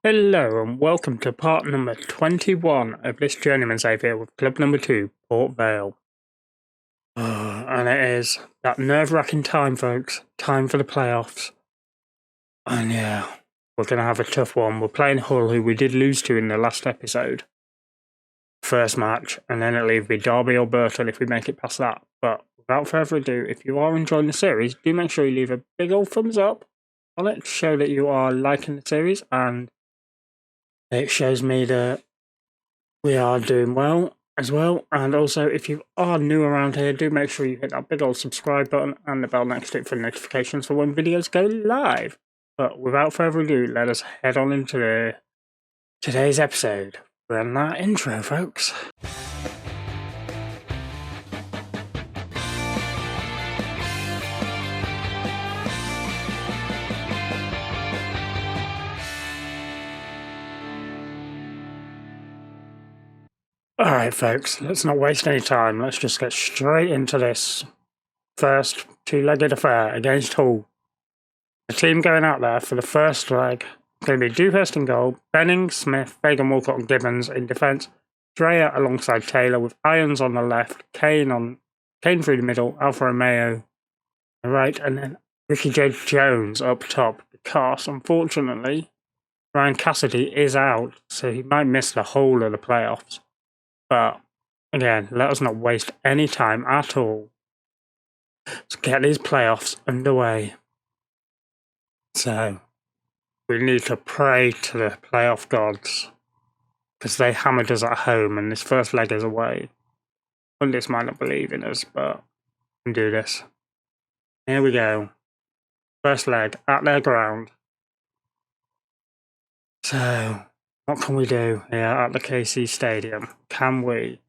Hello and welcome to part number 21 of this Journeyman save here with club number 2, Port Vale. And it is that nerve-wracking time, folks. Time for the playoffs. And yeah, we're going to have a tough one. We're playing Hull, who we did lose to in the last episode. First match, and then it'll either be Derby or Burton if we make it past that. But without further ado, if you are enjoying the series, do make sure you leave a big old thumbs up on it to show that you are liking the series, and it shows me that we are doing well as well. And also, if you are new around here, do make sure you hit that big old subscribe button and the bell next to it for notifications for when videos go live. But without further ado, let us head on into today's episode. Run that intro, folks. Alright, folks, let's not waste any time. Let's just get straight into this first two-legged affair against Hull. The team going out there for the first leg going to be Dewhurst in goal, Benning, Smith, Fagan, Walcott and Gibbons in defence, Dreyer alongside Taylor with Irons on the left, Kane through the middle, Alfa Romeo on the right, and then Ricky J. Jones up top because, unfortunately, Ryan Cassidy is out, so he might miss the whole of the playoffs. But, again, let us not waste any time at all. Let's get these playoffs underway. So, we need to pray to the playoff gods, because they hammered us at home and this first leg is away. Pundits might not believe in us, but we can do this. Here we go. First leg at their ground. So, what can we do here at the KC Stadium? Can we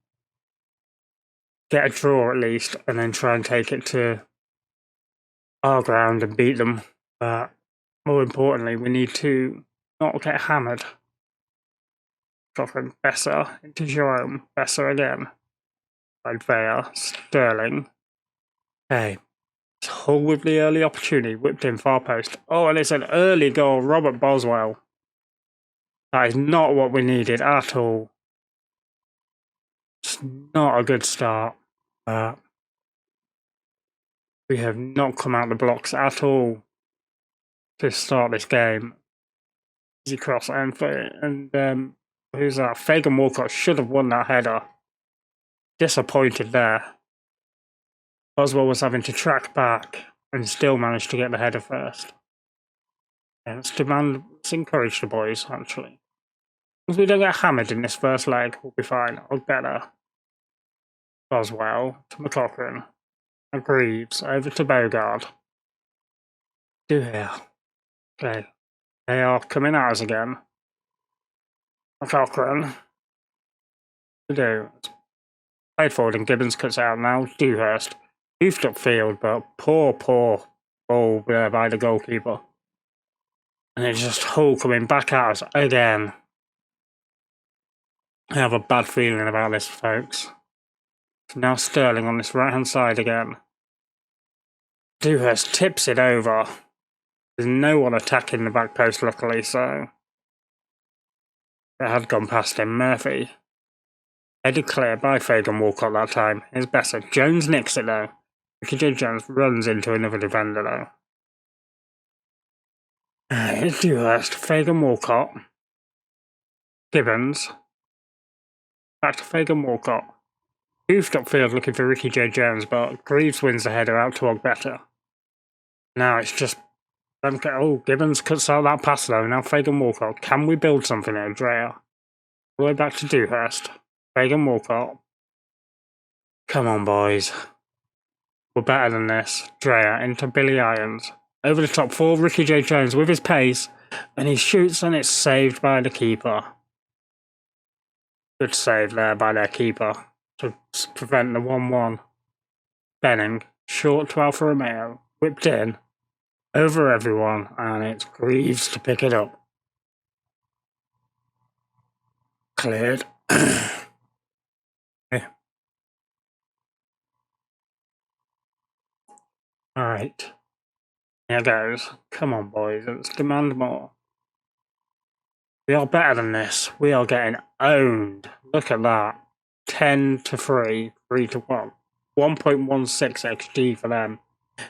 get a draw at least and then try and take it to our ground and beat them? But more importantly, we need to not get hammered. Dropping Besser into Jerome. Besser again. By Vale. Sterling. Hey. Hull with the early opportunity. Whipped in far post. Oh, and it's an early goal. Robert Boswell. That is not what we needed at all. It's not a good start. We have not come out the blocks at all to start this game. Easy cross and who's that? Fagan Walcott should have won that header. Disappointed there. Boswell was having to track back and still managed to get the header first. Yeah, let's encourage the boys, actually. If we don't get hammered in this first leg, we'll be fine. Or better. Boswell to McCochran. And Greaves over to Bogard. Do here. Okay. They are coming at us again. McCochran. To do. Played forward and Gibbons cuts out now. Dewhurst. Goofed upfield, but poor ball there by the goalkeeper. And it's just Hull coming back at us again. I have a bad feeling about this, folks. Now Sterling on this right-hand side again. Dewhurst tips it over. There's no one attacking the back post, luckily, so it had gone past him. Murphy. Headed clear by Fagan Walcott that time. Here's Besser. Jones nicks it though. Ricky J. Jones runs into another defender though. Here's Dewhurst. Fagan Walcott. Gibbons. Back to Fagan Walcott. Goofed upfield looking for Ricky J. Jones, but Greaves wins the header out to Ogbetter. Now it's just... Oh, Gibbons cuts out that pass though. Now Fagan Walcott. Can we build something here, Dreyer? All the way back to Dewhurst. Fagan Walcott. Come on, boys. We're better than this. Dreyer into Billy Irons. Over the top for Ricky J. Jones with his pace. And he shoots and it's saved by the keeper. Good save there by their keeper to prevent the 1-1. Benning. Short to Alfa Romeo. Whipped in. Over everyone. And it's Greaves to pick it up. Cleared. Alright. Here goes. Come on, boys. Let's demand more. We are better than this. We are getting owned. Look at that. 10-3, 3-1. 1.16 XG for them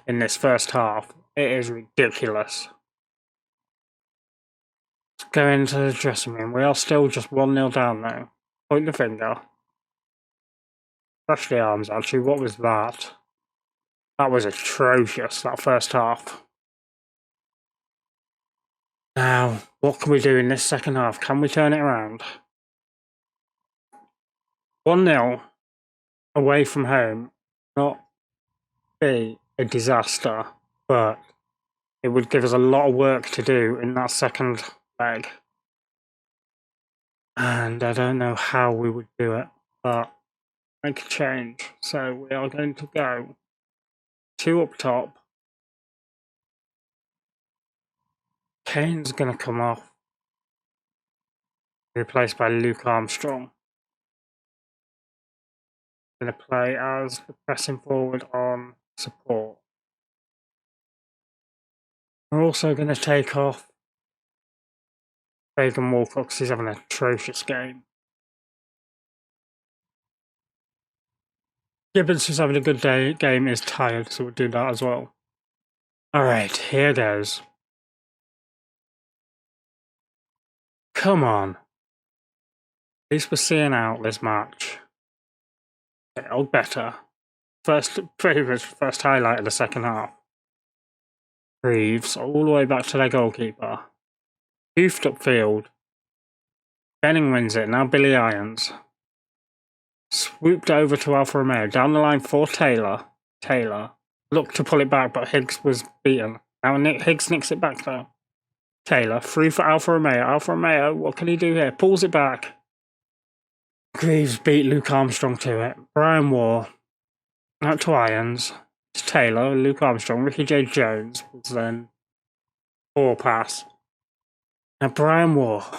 in this first half. It is ridiculous. Let's go into the dressing room. We are still just 1-0 down though. Point the finger. Brush the arms actually. What was that? That was atrocious, that first half. Now, what can we do in this second half? Can we turn it around? 1-0 away from home, not be a disaster, but it would give us a lot of work to do in that second leg. And I don't know how we would do it, but make a change. So we are going to go 2 up top. Kane's going to come off, replaced by Luke Armstrong. Going to play as the pressing forward on support. We're also going to take off Fagan Walcott because he's having an atrocious game. Gibbons, who's having a good game, is tired, so we'll do that as well. Alright, here goes. Come on. At least we're seeing out this match. It'll better. Pretty much first highlight of the second half. Reeves all the way back to their goalkeeper. Hoofed upfield. Benning wins it, now Billy Irons. Swooped over to Alfa Romeo, down the line for Taylor. Taylor looked to pull it back, but Higgs was beaten. Now Higgs nicks it back though. Taylor, through for Alfa Romeo. Alfa Romeo, what can he do here? Pulls it back. Greaves beat Luke Armstrong to it. Brian Waugh. Out to Irons. It's Taylor, Luke Armstrong, Ricky J. Jones was then 4 pass. Now Brian Waugh.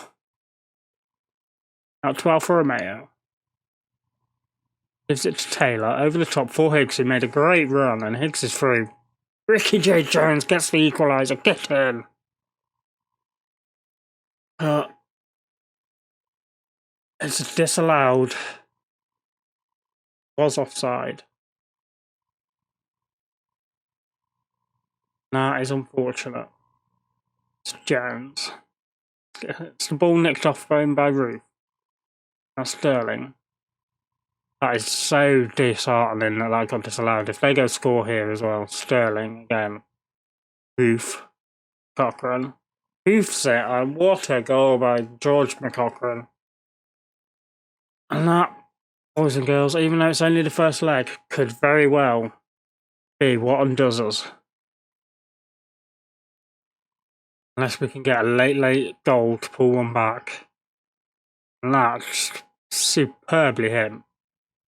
Out to Alfa Romeo. Gives it to Taylor, over the top for Higgs, who made a great run, and Higgs is through. Ricky J. Jones gets the equaliser, get in! It's disallowed. Was offside. That is unfortunate. It's Jones. It's the ball nicked off by Roof. Now Sterling. That is so disheartening that got disallowed. If they go score here as well, Sterling again. Roof. Cochran. Hoofs it, and what a goal by George McCochran. And that, boys and girls, even though it's only the first leg, could very well be what undoes us. Unless we can get a late goal to pull one back. And that's superbly hit.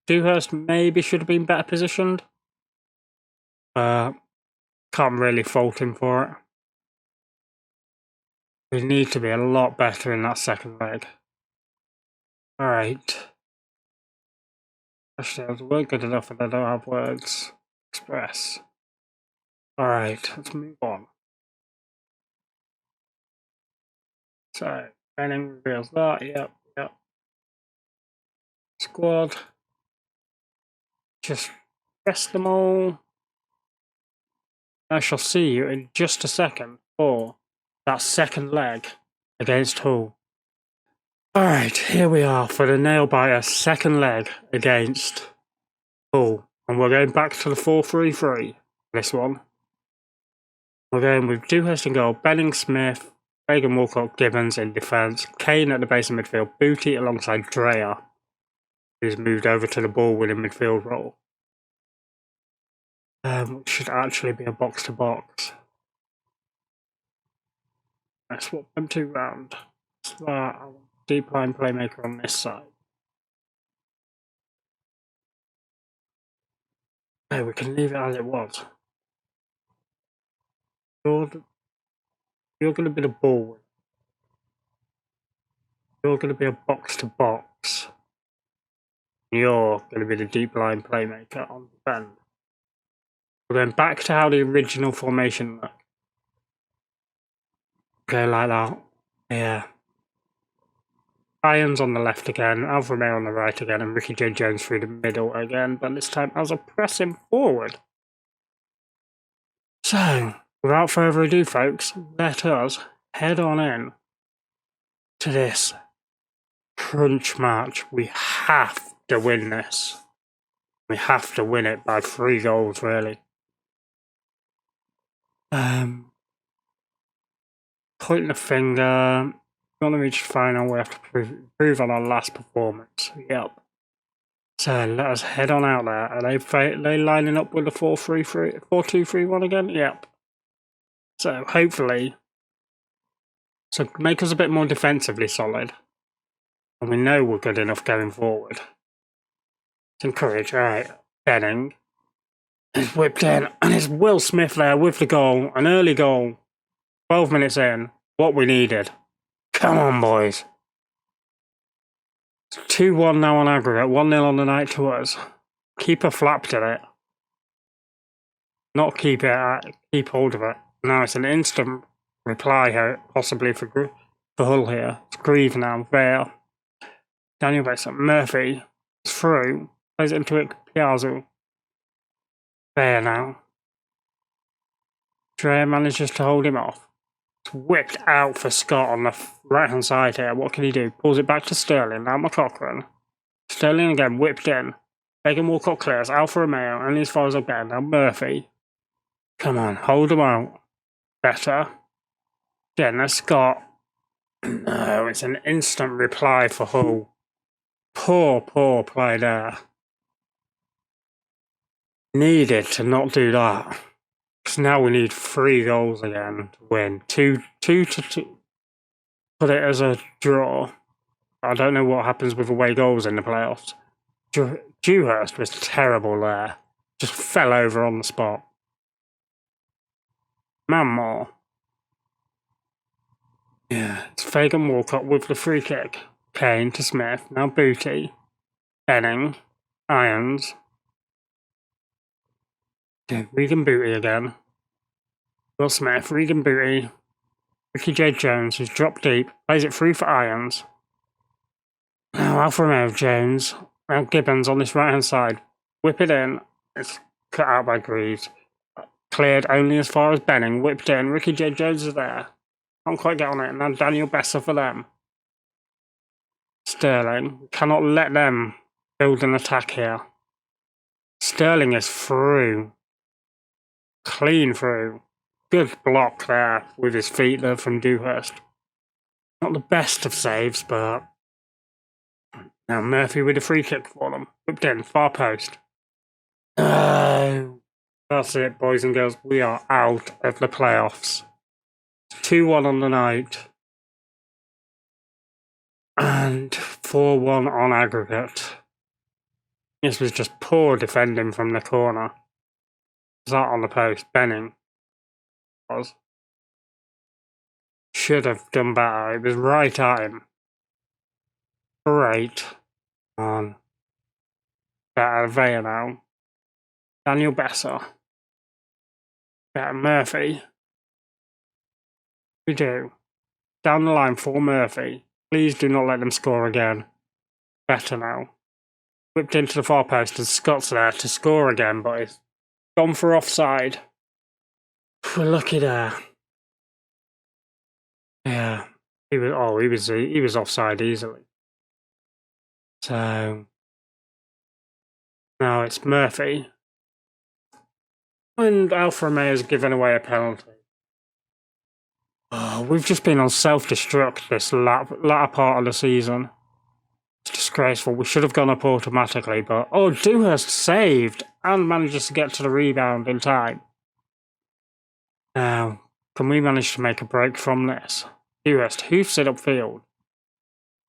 Dewhurst maybe should have been better positioned. Can't really fault him for it. We need to be a lot better in that second leg. Alright. Actually, they weren't good enough and I don't have words. Express. Alright, let's move on. So, Benning reveals that, yep. Squad. Just rest them all. I shall see you in just a second for that second leg against Hull. Alright, here we are for the nail-biter second leg against Hull. And we're going back to the 4-3-3, this one. We're going with Dewhurst in goal, Benning, Smith, Fagan, Walcott, Gibbons in defence, Kane at the base of midfield, Booty alongside Dreyer, who's moved over to the ball-winning midfield role. Which should actually be a box-to-box. Let's swap them 2 round. So that, I want deep line playmaker on this side. No, we can leave it as it was. You're going to be the ball. You're going to be a box-to-box. You're going to be the deep line playmaker on the end. We're going back to how the original formation looked. Go like that. Yeah. Irons on the left again, Alfa Romeo on the right again, and Ricky J. Jones through the middle again, but this time as a pressing forward. So, without further ado, folks, let us head on in to this crunch match. We have to win this. We have to win it by 3 goals, really. Pointing the finger. Want to reach the final, we have to improve on our last performance. Yep. So let us head on out there. Are they lining up with the 4-2-3-1 again? Yep. So hopefully, make us a bit more defensively solid. And we know we're good enough going forward. Let's encourage. Alright, Benning. It's whipped in, and it's Will Smith there with the goal. An early goal. 12 minutes in. What we needed. Come on, boys. It's 2-1 now on aggregate. 1-0 on the night to us. Keeper flapped at it. Not keep hold of it. Now it's an instant reply here, possibly for Hull here. It's Grieve now. Vale. Daniel Besson. Murphy. It's through. Plays it into it. Piazza. There now. Dre manages to hold him off. It's whipped out for Scott on the right-hand side here. What can he do? Pulls it back to Sterling. Now McCochran. Sterling again, whipped in. Bacon Walcott clears. Alfa Romeo, only as far as I get. Now Murphy. Come on, hold him out. Better. Again, there's Scott. No, it's an instant reply for Hull. Poor play there. Needed to not do that. Because now we need 3 goals again to win. 2 to 2. Put it as a draw. I don't know what happens with away goals in the playoffs. Dewhurst was terrible there. Just fell over on the spot. Manmore. Yeah, it's Fagan Walcott with the free kick. Kane to Smith. Now Booty. Benning. Irons. Regan Booty again. Will Smith, Regan Booty. Ricky J. Jones, who's dropped deep, plays it through for Irons. Now Alfa Romeo Jones. Now Gibbons on this right hand side. Whip it in. It's cut out by Greaves. Cleared only as far as Benning. Whipped in. Ricky J. Jones is there. Can't quite get on it. Now Daniel Besser for them. Sterling. Cannot let them build an attack here. Sterling is through. Clean through. Good block there with his feet there from Dewhurst. Not the best of saves, but now Murphy with a free kick for them. Whipped in, far post. No. That's it, boys and girls. We are out of the playoffs. 2-1 on the night. And 4-1 on aggregate. This was just poor defending from the corner. Was that on the post? Benning was. Should have done better. It was right at him. Great. On. Better Vale now. Daniel Besser. Better Murphy. We do. Down the line for Murphy. Please do not let them score again. Better now. Whipped into the far post and Scott's there to score again, but it's gone for offside. We're lucky there. Yeah. He was offside easily. So now it's Murphy. And Alfa Romeo's given away a penalty. Oh, we've just been on self-destruct this latter part of the season. It's disgraceful. We should have gone up automatically, but Dewhurst saved and manages to get to the rebound in time. Now, can we manage to make a break from this? Dewhurst hoofs it upfield.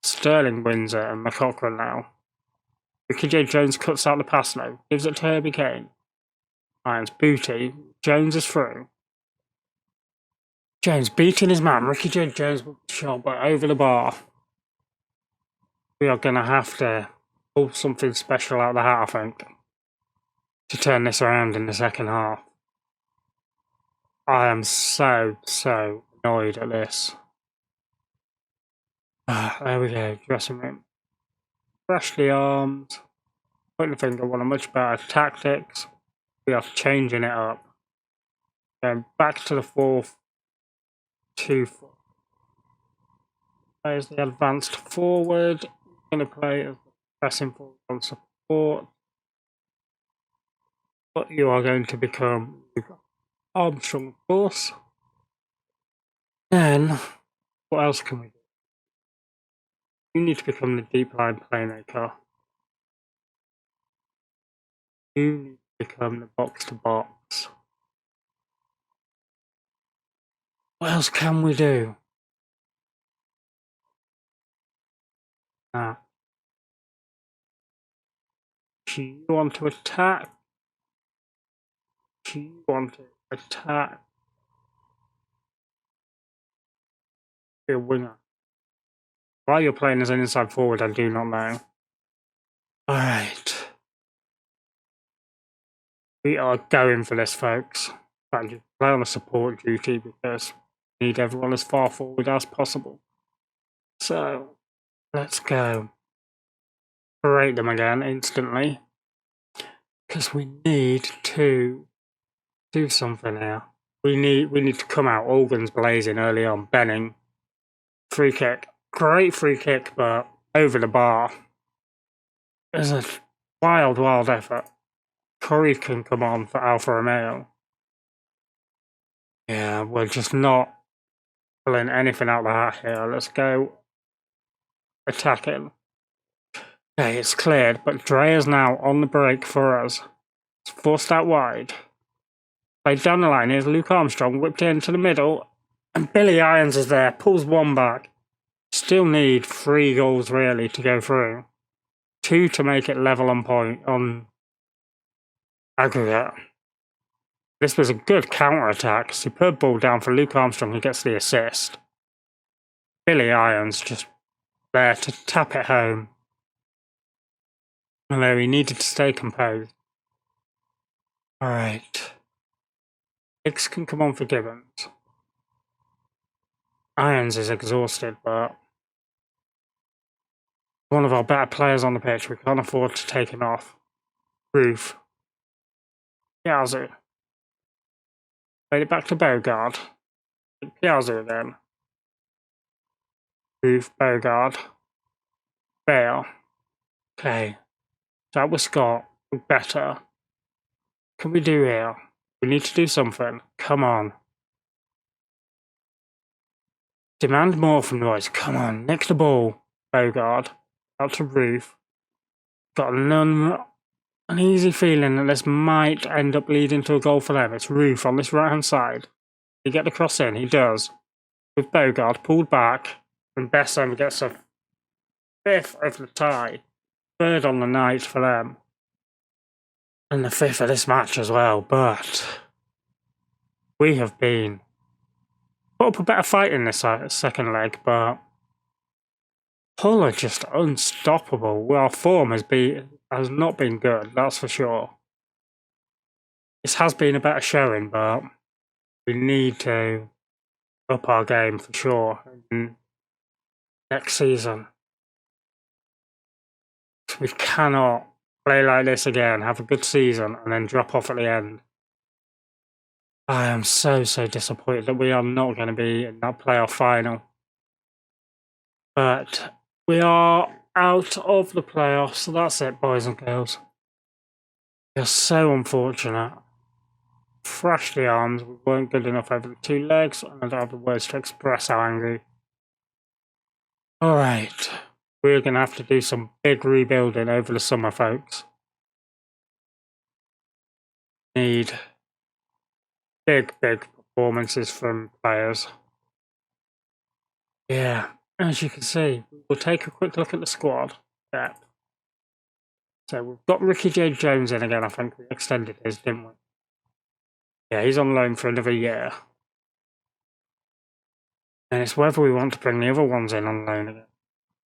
Sterling wins it and McCochran now. Ricky J. Jones cuts out the pass now. Gives it to Herbie Kane. Irons Booty. Jones is through. Jones beating his man. Ricky J. Jones shot but over the bar. We are going to have to pull something special out of the hat, I think, to turn this around in the second half. I am so annoyed at this. There we go, dressing room. Freshly armed. Putting the finger on a much better tactics. We are changing it up. Going back to the 4-2-4. There's the advanced forward. Going to play as pressing forward on support. But you are going to become Armstrong, of course. Then, what else can we do? You need to become the deep line playmaker. You need to become the box to box. What else can we do? Do you want to attack? Do you want to attack? Be a winger. Why you're playing as an inside forward, I do not know. Alright. We are going for this, folks. In fact, you play on a support duty because we need everyone as far forward as possible. So, let's go. Berate them again instantly. Because we need to do something here. We need to come out all guns blazing early on. Benning. Free kick. Great free kick, but over the bar. It's a wild, wild effort. Curry can come on for Alfa Romeo. Yeah, we're just not pulling anything out of the hat here. Let's go attacking. Okay, it's cleared, but Dre is now on the break for us. It's forced out wide. Played down the line. Here's Luke Armstrong, whipped into the middle, and Billy Irons is there, pulls one back. Still need 3 goals really to go through. 2 to make it level on point on aggregate. This was a good counter-attack. Superb ball down for Luke Armstrong, who gets the assist. Billy Irons just there to tap it home. Although he needed to stay composed. Alright. Hicks can come on for Gibbons. Irons is exhausted, but one of our better players on the pitch. We can't afford to take him off. Roof. Piazza. Played it back to Bogard. Piazza again. Roof, Bogard. Bale. Okay. That was Scott. Better. What can we do here? We need to do something. Come on. Demand more from Royce. Come on. Nick the ball. Bogard. Out to Roof. Got an uneasy feeling that this might end up leading to a goal for them. It's Roof on this right hand side. He get the cross in. He does. With Bogard pulled back. And Besson gets a 5th of the tie. 3rd on the night for them. And the 5th of this match as well. But we have been put up a better fight in this second leg, but Hull are just unstoppable. Our form has not been good, that's for sure. This has been a better showing, but we need to up our game for sure next season. We cannot play like this again, have a good season, and then drop off at the end. I am so disappointed that we are not going to be in that playoff final. But we are out of the playoffs, so that's it, boys and girls. We are so unfortunate. Thrashed the arms, we weren't good enough over the 2 legs, and I don't have the words to express how angry. Alright, we're going to have to do some big rebuilding over the summer, folks. Need big performances from players. Yeah, as you can see, we'll take a quick look at the squad. Yeah. So we've got Ricky J. Jones in again, I think we extended his, didn't we? Yeah, he's on loan for another year. And it's whether we want to bring the other ones in on loan again.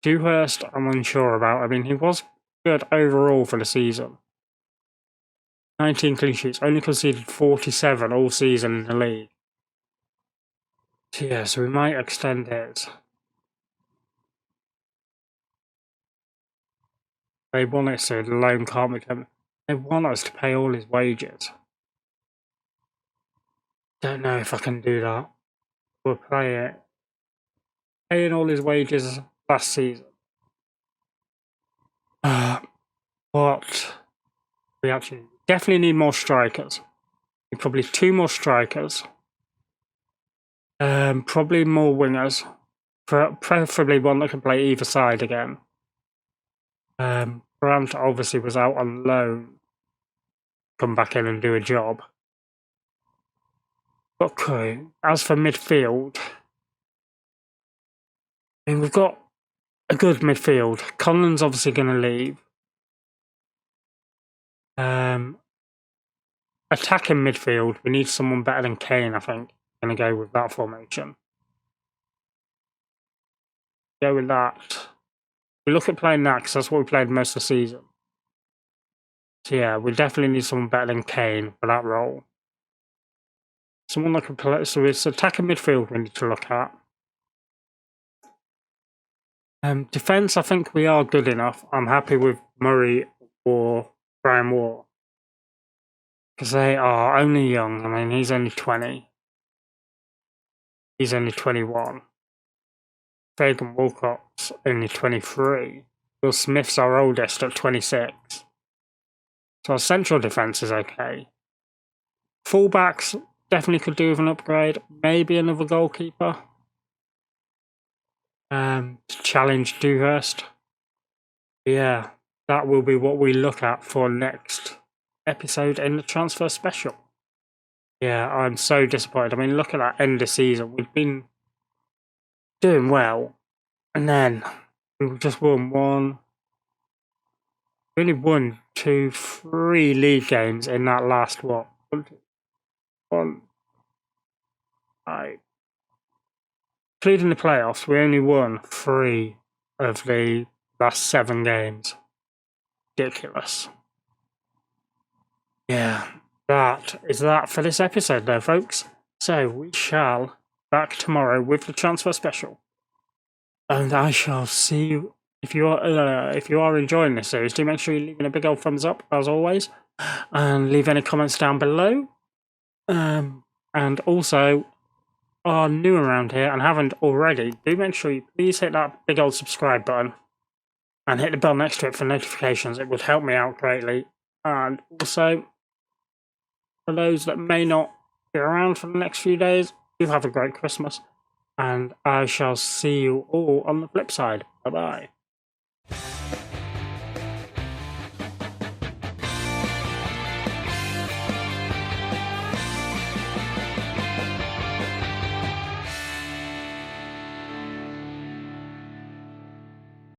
Dewhurst, I'm unsure about. I mean, he was good overall for the season. 19 clean sheets, only conceded 47 all season in the league. So yeah, so we might extend it. They want us to loan can't become. They want us to pay all his wages. Don't know if I can do that. We'll play it. Paying all his wages last season. What? We actually definitely need more strikers. Probably 2 more strikers. Probably more wingers. Preferably one that can play either side again. Grant obviously was out on loan. Come back in and do a job. But as for midfield, I mean, we've got a good midfield. Conlon's obviously going to leave. Attacking midfield, we need someone better than Kane, I think. Going to go with that formation. Go with that. We look at playing that because that's what we played most of the season. So yeah, we definitely need someone better than Kane for that role. Someone that can play. So it's attacking midfield we need to look at. Defence, I think we are good enough. I'm happy with Murray or Brian Moore. Because they are only young. I mean, he's only 20. He's only 21. Fagan Walcott's only 23. Will Smith's our oldest at 26. So our central defence is okay. Fullbacks definitely could do with an upgrade. Maybe another goalkeeper. To challenge Dewhurst. Yeah, that will be what we look at for next episode in the transfer special. Yeah, I'm so disappointed. I mean, look at that end of season. We've been doing well, and then we just won one. We only won 2, 3 league games in that last one. Including the playoffs, we only won 3 of the last 7 games. Ridiculous. Yeah, that is that for this episode though, folks. So we shall back tomorrow with the transfer special. And I shall see you. If you are enjoying this series, do make sure you're leaving a big old thumbs up, as always. And leave any comments down below. And also, are new around here and haven't already, do make sure you please hit that big old subscribe button. And hit the bell next to it for notifications. It would help me out greatly. And also, for those that may not be around for the next few days, do have a great Christmas. And I shall see you all on the flip side. Bye-bye.